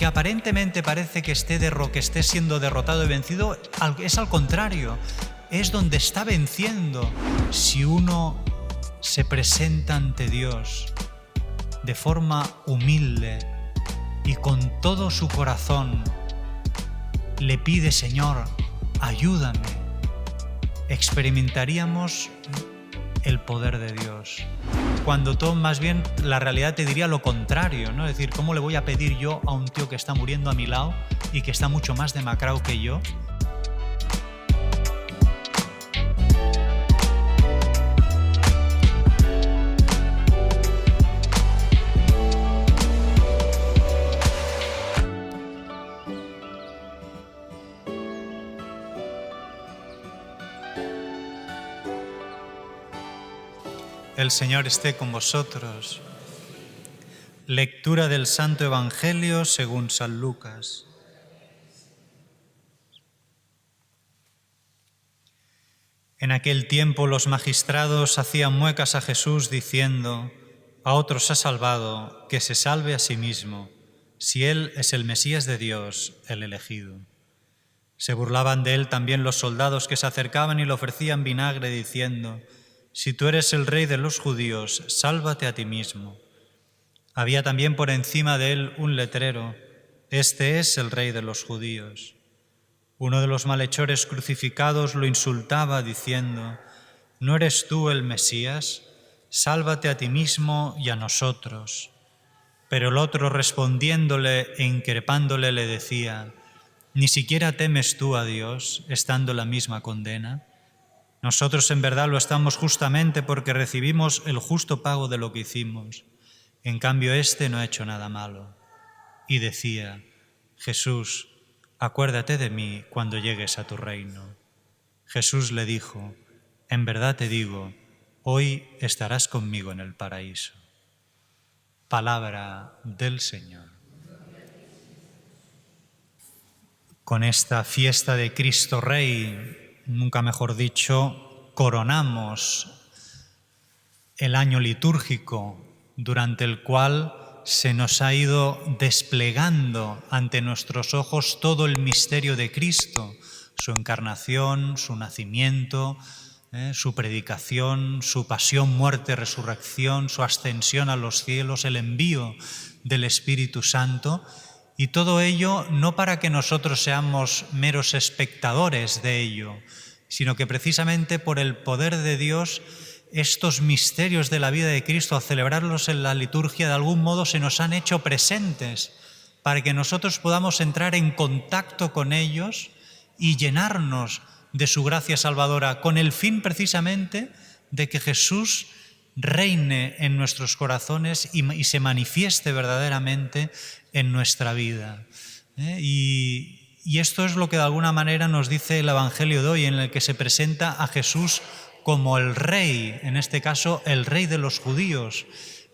aparentemente parece que esté siendo derrotado y vencido, es al contrario, es donde está venciendo. Si uno se presenta ante Dios de forma humilde y con todo su corazón le pide: Señor, ayúdame, experimentaríamos el poder de Dios. Cuando todo, más bien, la realidad te diría lo contrario, ¿no? Es decir, ¿cómo le voy a pedir yo a un tío que está muriendo a mi lado y que está mucho más demacrado que yo? El Señor esté con vosotros. Lectura del Santo Evangelio según San Lucas. En aquel tiempo los magistrados hacían muecas a Jesús diciendo: a otros ha salvado, que se salve a sí mismo, si él es el Mesías de Dios, el elegido. Se burlaban de él también los soldados que se acercaban y le ofrecían vinagre diciendo: si tú eres el rey de los judíos, sálvate a ti mismo. Había también por encima de él un letrero: este es el rey de los judíos. Uno de los malhechores crucificados lo insultaba diciendo: ¿no eres tú el Mesías? Sálvate a ti mismo y a nosotros. Pero el otro, respondiéndole e increpándole, le decía: ¿ni siquiera temes tú a Dios, estando en la misma condena? Nosotros en verdad lo estamos justamente porque recibimos el justo pago de lo que hicimos. En cambio, éste no ha hecho nada malo. Y decía: Jesús, acuérdate de mí cuando llegues a tu reino. Jesús le dijo: en verdad te digo, hoy estarás conmigo en el paraíso. Palabra del Señor. Con esta fiesta de Cristo Rey, nunca mejor dicho, coronamos el año litúrgico durante el cual se nos ha ido desplegando ante nuestros ojos todo el misterio de Cristo, su encarnación, su nacimiento, su predicación, su pasión, muerte, resurrección, su ascensión a los cielos, el envío del Espíritu Santo. Y todo ello no para que nosotros seamos meros espectadores de ello, sino que precisamente por el poder de Dios, estos misterios de la vida de Cristo, al celebrarlos en la liturgia, de algún modo se nos han hecho presentes para que nosotros podamos entrar en contacto con ellos y llenarnos de su gracia salvadora, con el fin precisamente de que Jesús reine en nuestros corazones y se manifieste verdaderamente en nuestra vida. Y esto es lo que de alguna manera nos dice el Evangelio de hoy, en el que se presenta a Jesús como el Rey, en este caso el Rey de los judíos.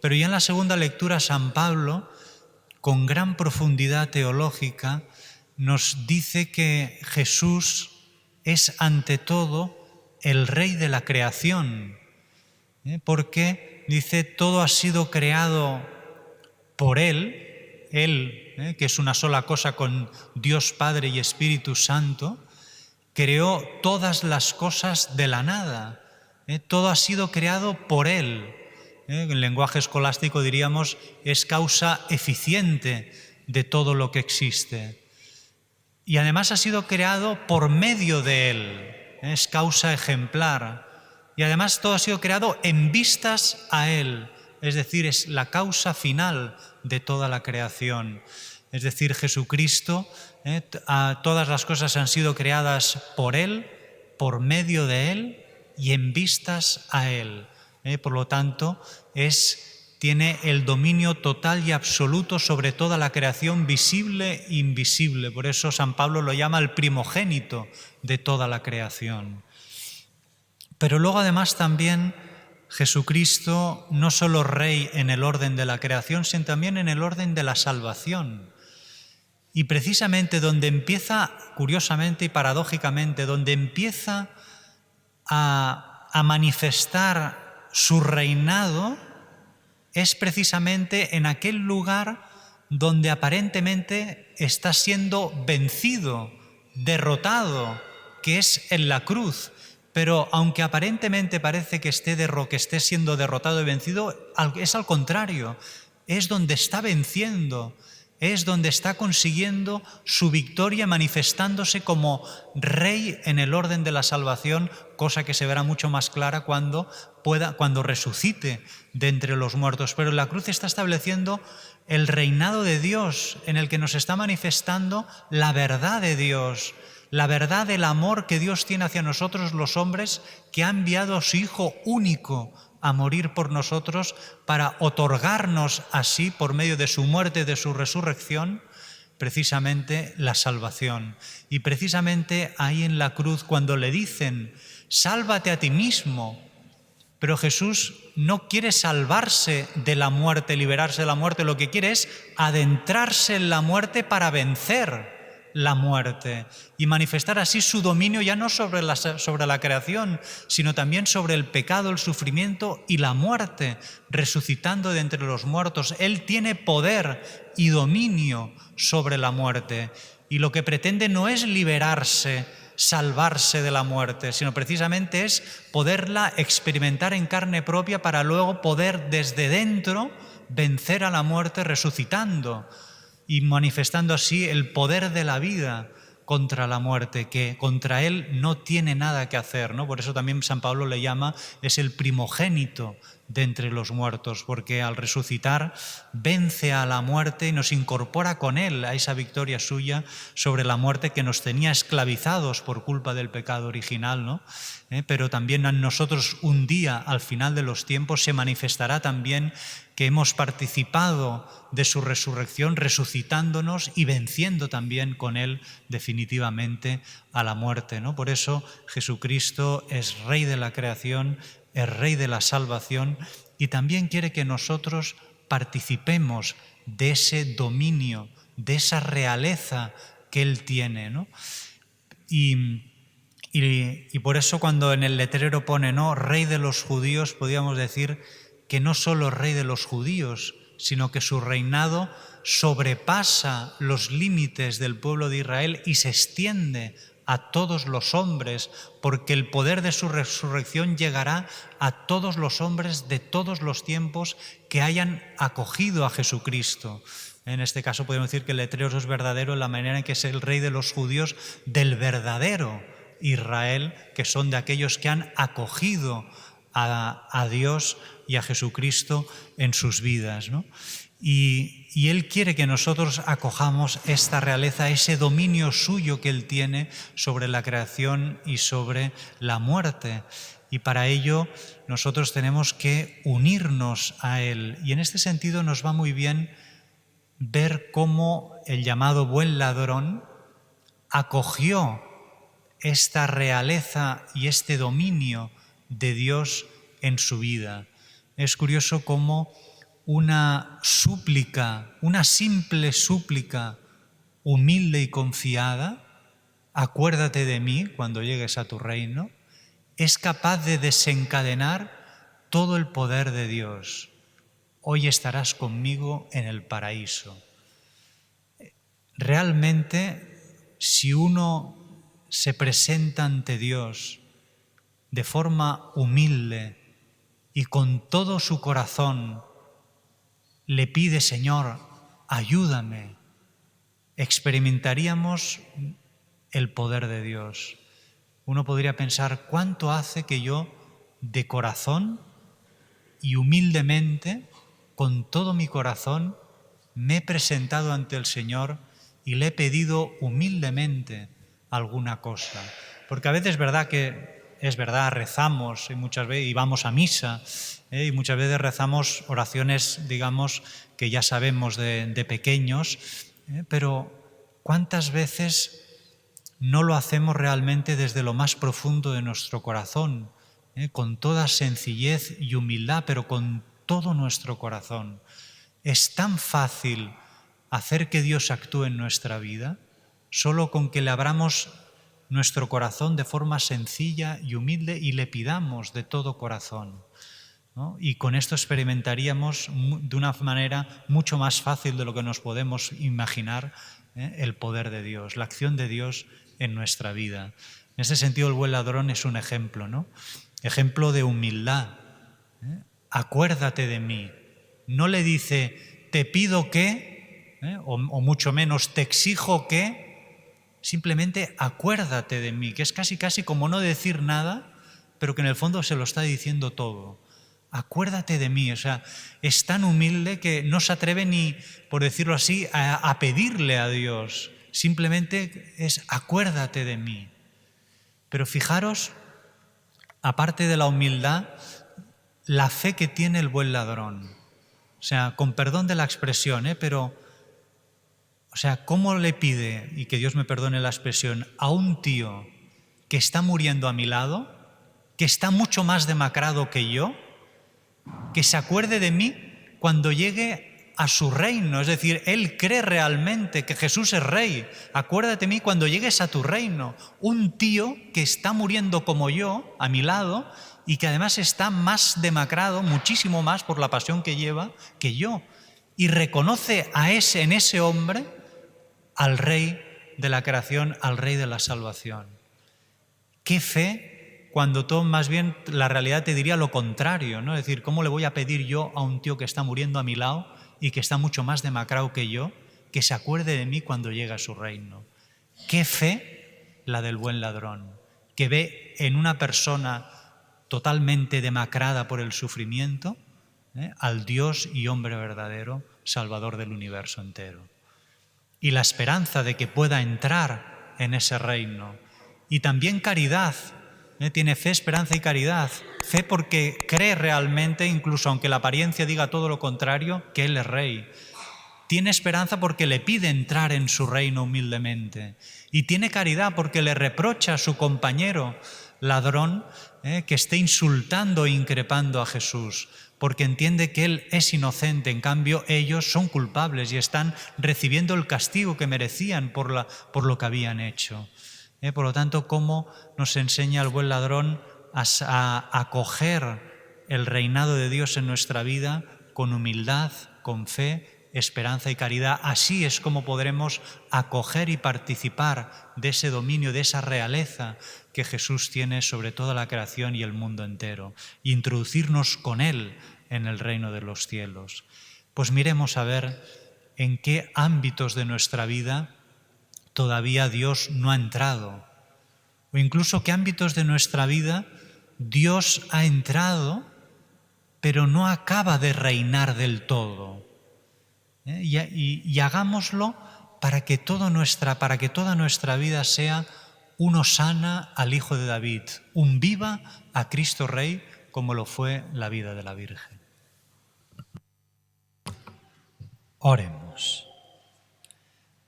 Pero ya en la segunda lectura San Pablo, con gran profundidad teológica, nos dice que Jesús es ante todo el Rey de la creación, porque dice: todo ha sido creado por Él, que es una sola cosa con Dios Padre y Espíritu Santo, creó todas las cosas de la nada. Todo ha sido creado por Él. En lenguaje escolástico diríamos: es causa eficiente de todo lo que existe. Y además ha sido creado por medio de Él. Es causa ejemplar. Y además todo ha sido creado en vistas a Él. Es decir, es la causa final de toda la creación. Es decir, Jesucristo, todas las cosas han sido creadas por Él, por medio de Él y en vistas a Él. Por lo tanto, tiene el dominio total y absoluto sobre toda la creación visible e invisible. Por eso San Pablo lo llama el primogénito de toda la creación. Pero luego además también Jesucristo no solo Rey en el orden de la creación, sino también en el orden de la salvación. Y precisamente donde empieza, curiosamente y paradójicamente, donde empieza a manifestar su reinado, es precisamente en aquel lugar donde aparentemente está siendo vencido, derrotado, que es en la cruz. Pero aunque aparentemente parece que esté siendo derrotado y vencido, es al contrario, es donde está venciendo, es donde está consiguiendo su victoria, manifestándose como rey en el orden de la salvación, cosa que se verá mucho más clara cuando resucite de entre los muertos. Pero en la cruz está estableciendo el reinado de Dios, en el que nos está manifestando la verdad de Dios, la verdad del amor que Dios tiene hacia nosotros los hombres, que ha enviado a su Hijo único a morir por nosotros para otorgarnos así, por medio de su muerte, de su resurrección, precisamente la salvación. Y precisamente ahí en la cruz, cuando le dicen, sálvate a ti mismo, pero Jesús no quiere salvarse de la muerte, liberarse de la muerte, lo que quiere es adentrarse en la muerte para vencer la muerte y manifestar así su dominio ya no sobre la creación, sino también sobre el pecado, el sufrimiento y la muerte, resucitando de entre los muertos. Él tiene poder y dominio sobre la muerte y lo que pretende no es liberarse, salvarse de la muerte, sino precisamente es poderla experimentar en carne propia para luego poder desde dentro vencer a la muerte resucitando y manifestando así el poder de la vida contra la muerte, que contra él no tiene nada que hacer, ¿no? Por eso también San Pablo le llama, es el primogénito de entre los muertos, porque al resucitar vence a la muerte y nos incorpora con él a esa victoria suya sobre la muerte que nos tenía esclavizados por culpa del pecado original, ¿no? Pero también en nosotros un día, al final de los tiempos, se manifestará también que hemos participado de su resurrección, resucitándonos y venciendo también con él definitivamente a la muerte, ¿no? Por eso Jesucristo es Rey de la creación, es Rey de la salvación y también quiere que nosotros participemos de ese dominio, de esa realeza que él tiene, ¿no? Y por eso cuando en el letrero pone, ¿no?, Rey de los judíos, podríamos decir que no solo es Rey de los judíos, sino que su reinado sobrepasa los límites del pueblo de Israel y se extiende a todos los hombres, porque el poder de su resurrección llegará a todos los hombres de todos los tiempos que hayan acogido a Jesucristo. En este caso podemos decir que el letrero es verdadero en la manera en que es el Rey de los judíos del verdadero Israel, que son de aquellos que han acogido a Dios y a Jesucristo en sus vidas, ¿no? Y Él quiere que nosotros acojamos esta realeza, ese dominio suyo que Él tiene sobre la creación y sobre la muerte. Y para ello nosotros tenemos que unirnos a Él. Y en este sentido nos va muy bien ver cómo el llamado buen ladrón acogió esta realeza y este dominio de Dios en su vida. Es curioso cómo una súplica, una simple súplica humilde y confiada, acuérdate de mí cuando llegues a tu reino, es capaz de desencadenar todo el poder de Dios. Hoy estarás conmigo en el paraíso. Realmente, si uno se presenta ante Dios de forma humilde y con todo su corazón le pide, Señor, ayúdame, experimentaríamos el poder de Dios. Uno podría pensar, ¿cuánto hace que yo de corazón y humildemente, con todo mi corazón, me he presentado ante el Señor y le he pedido humildemente alguna cosa? Porque a veces es verdad, rezamos y muchas veces y vamos a misa, y muchas veces rezamos oraciones, digamos, que ya sabemos de pequeños, pero ¿cuántas veces no lo hacemos realmente desde lo más profundo de nuestro corazón, con toda sencillez y humildad, pero con todo nuestro corazón? Es tan fácil hacer que Dios actúe en nuestra vida, solo con que le abramos nuestro corazón de forma sencilla y humilde y le pidamos de todo corazón. ¿no? Y con esto experimentaríamos de una manera mucho más fácil de lo que nos podemos imaginar el poder de Dios, la acción de Dios en nuestra vida. En ese sentido, el buen ladrón es un ejemplo, ¿no? Ejemplo de humildad. Acuérdate de mí. No le dice, te pido que, o mucho menos, te exijo que, simplemente acuérdate de mí, que es casi como no decir nada, pero que en el fondo se lo está diciendo todo. Acuérdate de mí, o sea, es tan humilde que no se atreve ni, por decirlo así, a pedirle a Dios. Simplemente es acuérdate de mí. Pero fijaros, aparte de la humildad, la fe que tiene el buen ladrón. O sea, con perdón de la expresión, pero, o sea, ¿cómo le pide, y que Dios me perdone la expresión, a un tío que está muriendo a mi lado, que está mucho más demacrado que yo, que se acuerde de mí cuando llegue a su reino? Es decir, él cree realmente que Jesús es rey. Acuérdate de mí cuando llegues a tu reino. Un tío que está muriendo como yo, a mi lado, y que además está más demacrado, muchísimo más por la pasión que lleva, que yo. Y reconoce en ese hombre al rey de la creación, al rey de la salvación. ¡Qué fe! Cuando todo, más bien, la realidad te diría lo contrario, ¿no? Es decir, ¿cómo le voy a pedir yo a un tío que está muriendo a mi lado y que está mucho más demacrado que yo, que se acuerde de mí cuando llegue a su reino? ¡Qué fe la del buen ladrón! Que ve en una persona totalmente demacrada por el sufrimiento, al Dios y hombre verdadero, Salvador del universo entero. Y la esperanza de que pueda entrar en ese reino. Y también caridad. Tiene fe, esperanza y caridad. Fe porque cree realmente, incluso aunque la apariencia diga todo lo contrario, que Él es rey. Tiene esperanza porque le pide entrar en su reino humildemente. Y tiene caridad porque le reprocha a su compañero ladrón que esté insultando e increpando a Jesús, porque entiende que Él es inocente. En cambio, ellos son culpables y están recibiendo el castigo que merecían por lo que habían hecho. Por lo tanto, ¿cómo nos enseña el buen ladrón a acoger el reinado de Dios en nuestra vida con humildad, con fe, esperanza y caridad? Así es como podremos acoger y participar de ese dominio, de esa realeza que Jesús tiene sobre toda la creación y el mundo entero, e introducirnos con Él en el reino de los cielos. Pues miremos a ver en qué ámbitos de nuestra vida todavía Dios no ha entrado, o incluso qué ámbitos de nuestra vida Dios ha entrado, pero no acaba de reinar del todo. Y hagámoslo para que toda nuestra vida sea un hosana al Hijo de David, un viva a Cristo Rey, como lo fue la vida de la Virgen. Oremos.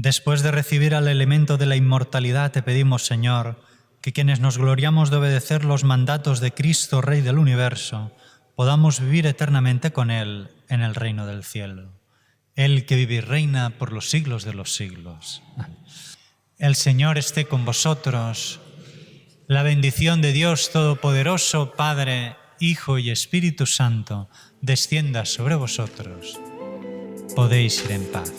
Después de recibir al elemento de la inmortalidad, te pedimos, Señor, que quienes nos gloriamos de obedecer los mandatos de Cristo, Rey del universo, podamos vivir eternamente con Él en el reino del cielo. Él que vive y reina por los siglos de los siglos. El Señor esté con vosotros. La bendición de Dios Todopoderoso, Padre, Hijo y Espíritu Santo, descienda sobre vosotros. Podéis ir en paz.